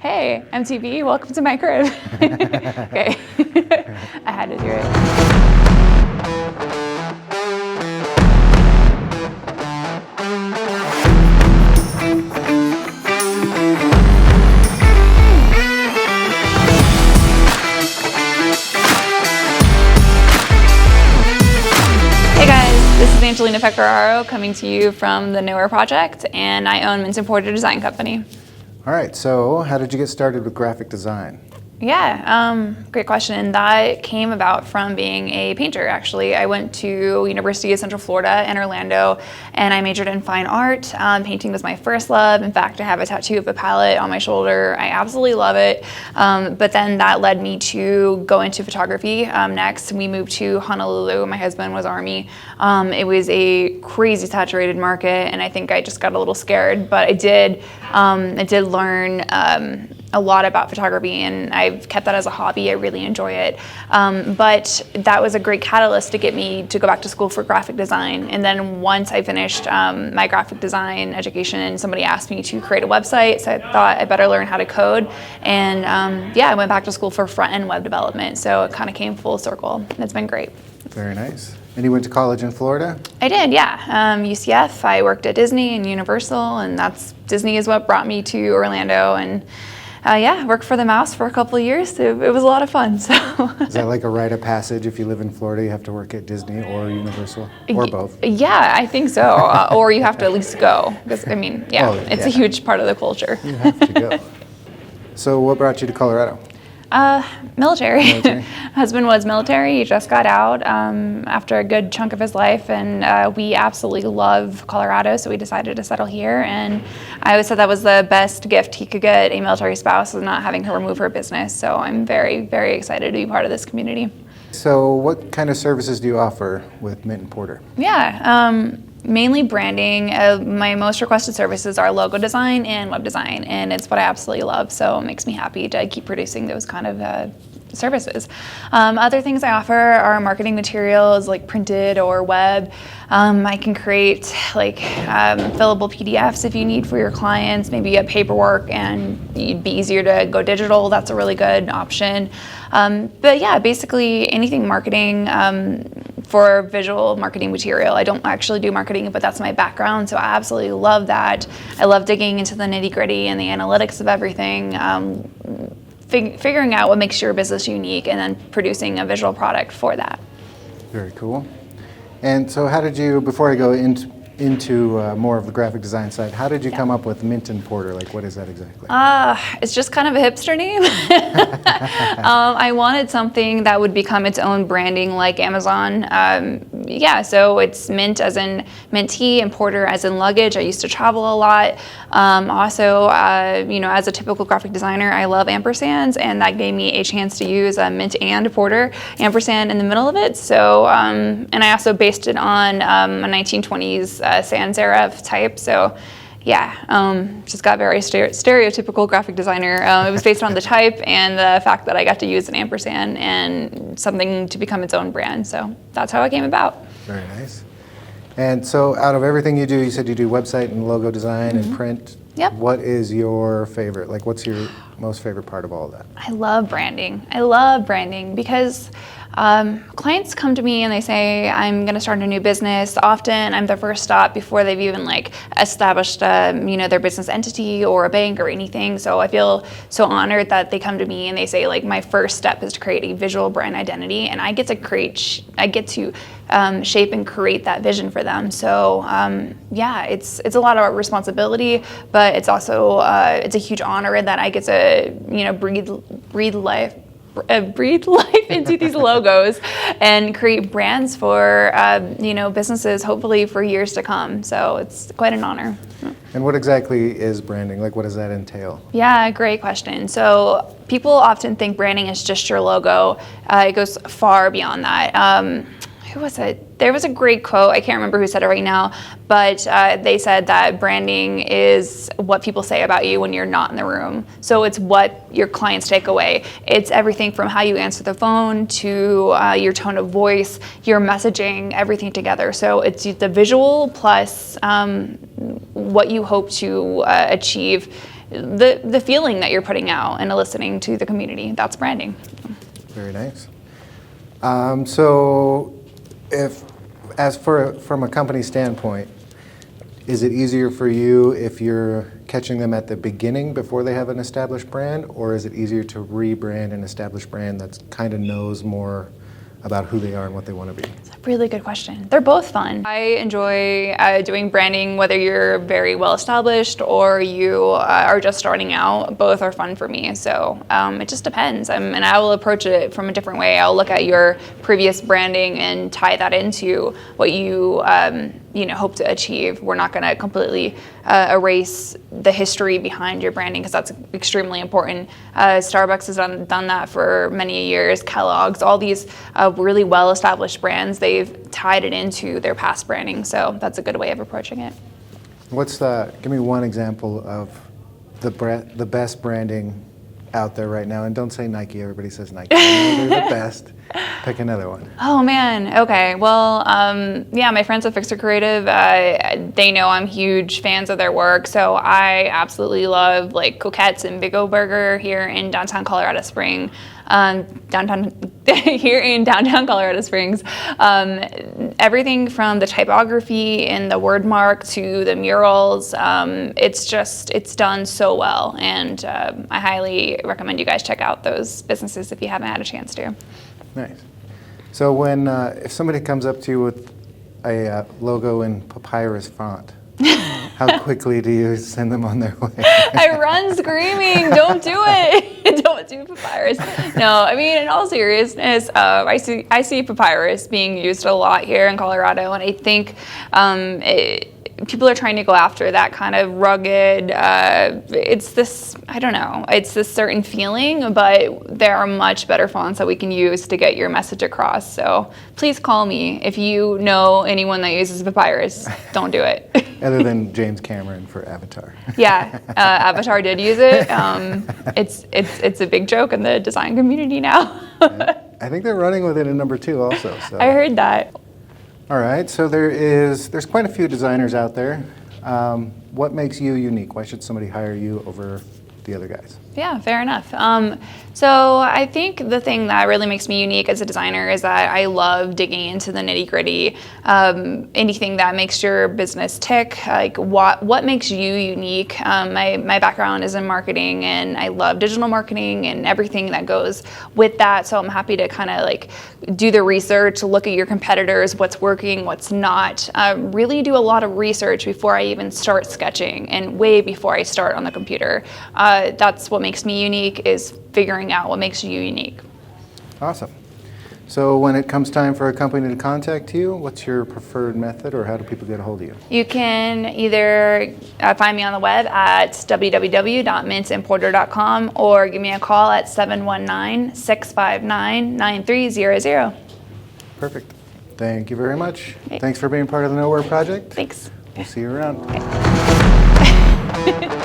Hey, MTV, welcome to my crib. Okay, I had to do it. This is Angelina Pecoraro coming to you from the Newer Project, and I own Mint & Porter Design Company. All right, so how did you get started with graphic design? Yeah, great question. That came about from being a painter, actually. I went to University of Central Florida in Orlando, and I majored in fine art. Painting was my first love. In fact, I have a tattoo of a palette on my shoulder. I absolutely love it. But then that led me to go into photography next. We moved to Honolulu. My husband was Army. It was a crazy saturated market, and I think I just got a little scared. But I did learn a lot about photography, and I've kept that as a hobby. I really enjoy it. But that was a great catalyst to get me to go back to school for graphic design. And then once I finished my graphic design education, somebody asked me to create a website, so I thought I better learn how to code. And I went back to school for front-end web development, so it kind of came full circle, and it's been great. Very nice. And you went to college in Florida? I did, yeah. UCF. I worked at Disney and Universal, and Disney is what brought me to Orlando. And worked for the Mouse for a couple of years. It was a lot of fun. So is that like a rite of passage? If you live in Florida, you have to work at Disney or Universal, or both? Yeah, I think so. Or you have to at least go, because it's a huge part of the culture. You have to go. So what brought you to Colorado? Military. Husband was military. He just got out after a good chunk of his life, and we absolutely love Colorado, so we decided to settle here. And I always said that was the best gift he could get a military spouse, was not having her remove her business. So I'm very, very excited to be part of this community. So what kind of services do you offer with Mint & Porter? Yeah. Mainly branding. My most requested services are logo design and web design, and it's what I absolutely love, so it makes me happy to keep producing those kind of services. Other things I offer are marketing materials like printed or web. I can create fillable PDFs if you need for your clients, maybe a paperwork, and it'd be easier to go digital. That's a really good option. Basically anything marketing for visual marketing material. I don't actually do marketing, but that's my background, so I absolutely love that. I love digging into the nitty-gritty and the analytics of everything, figuring out what makes your business unique, and then producing a visual product for that. Very cool. And so how did you, before I go into more of the graphic design side, how did you come up with Mint & Porter? Like, what is that exactly? It's just kind of a hipster name. I wanted something that would become its own branding like Amazon. So it's Mint as in mint tea and Porter as in luggage. I used to travel a lot. As a typical graphic designer, I love ampersands, and that gave me a chance to use a Mint and Porter ampersand in the middle of it. So, and I also based it on a 1920s sans serif type. So, just got very stereotypical graphic designer. It was based on the type and the fact that I got to use an ampersand and something to become its own brand. So that's how it came about. Very nice. And so out of everything you do, you said you do website and logo design and print. Yep. What is your favorite? Like, what's your most favorite part of all of that? I love branding because clients come to me and they say, I'm going to start a new business. Often I'm the first stop before they've even established their business entity or a bank or anything. So I feel so honored that they come to me and they say, my first step is to create a visual brand identity, and I get to shape and create that vision for them. So it's a lot of responsibility, but it's also it's a huge honor that I get to breathe life into these logos and create brands for businesses, hopefully for years to come. So it's quite an honor. And what exactly is branding? Like, what does that entail? Yeah, great question. So people often think branding is just your logo. It goes far beyond that. Who was it? There was a great quote. I can't remember who said it right now, but they said that branding is what people say about you when you're not in the room. So it's what your clients take away. It's everything from how you answer the phone to your tone of voice, your messaging, everything together. So it's the visual plus what you hope to achieve, the feeling that you're putting out and eliciting to the community. That's branding. Very nice. So from a company standpoint, is it easier for you if you're catching them at the beginning before they have an established brand, or is it easier to rebrand an established brand that kind of knows more about who they are and what they want to be? It's a really good question. They're both fun. I enjoy doing branding, whether you're very well established or you are just starting out. Both are fun for me. So it just depends. And I will approach it from a different way. I'll look at your previous branding and tie that into what you hope to achieve. We're not going to completely erase the history behind your branding, because that's extremely important. Starbucks has done that for many years. Kellogg's, all these really well-established brands, they've tied it into their past branding. So that's a good way of approaching it. Give me one example of the best branding out there right now, and don't say Nike. Everybody says Nike. They're the best. Pick another one. Oh man. Okay. Well, my friends at Fixer Creative, they know I'm huge fans of their work. So I absolutely love like Coquettes and Big O Burger here in downtown Colorado Springs. Here in downtown Colorado Springs, everything from the typography and the word mark to the murals, it's done so well, and I highly recommend you guys check out those businesses if you haven't had a chance to. Nice. So when if somebody comes up to you with a logo in papyrus font, how quickly do you send them on their way? I run screaming, don't do it. Don't do papyrus. No, I mean, in all seriousness, I see papyrus being used a lot here in Colorado, and I think people are trying to go after that kind of rugged, it's this certain feeling, but there are much better fonts that we can use to get your message across. So please call me if you know anyone that uses papyrus. Don't do it. Other than James Cameron for Avatar. Yeah, Avatar did use it. It's a big joke in the design community now. I think they're running with it in number 2 also. So. I heard that. All right, so there's quite a few designers out there. What makes you unique? Why should somebody hire you over the other guys? Yeah, fair enough. So I think the thing that really makes me unique as a designer is that I love digging into the nitty gritty. Anything that makes your business tick, like what makes you unique. My background is in marketing, and I love digital marketing and everything that goes with that. So I'm happy to kind of like do the research, look at your competitors, what's working, what's not. Really do a lot of research before I even start sketching, and way before I start on the computer. That's what makes me unique, is figuring out what makes you unique. Awesome. So when it comes time for a company to contact you, what's your preferred method, or how do people get a hold of you? You can either find me on the web at www.mintandporter.com or give me a call at 719-659-9300. Perfect. Thank you very much. Great. Thanks for being part of the Nowhere Project. Thanks. We'll see you around. Okay.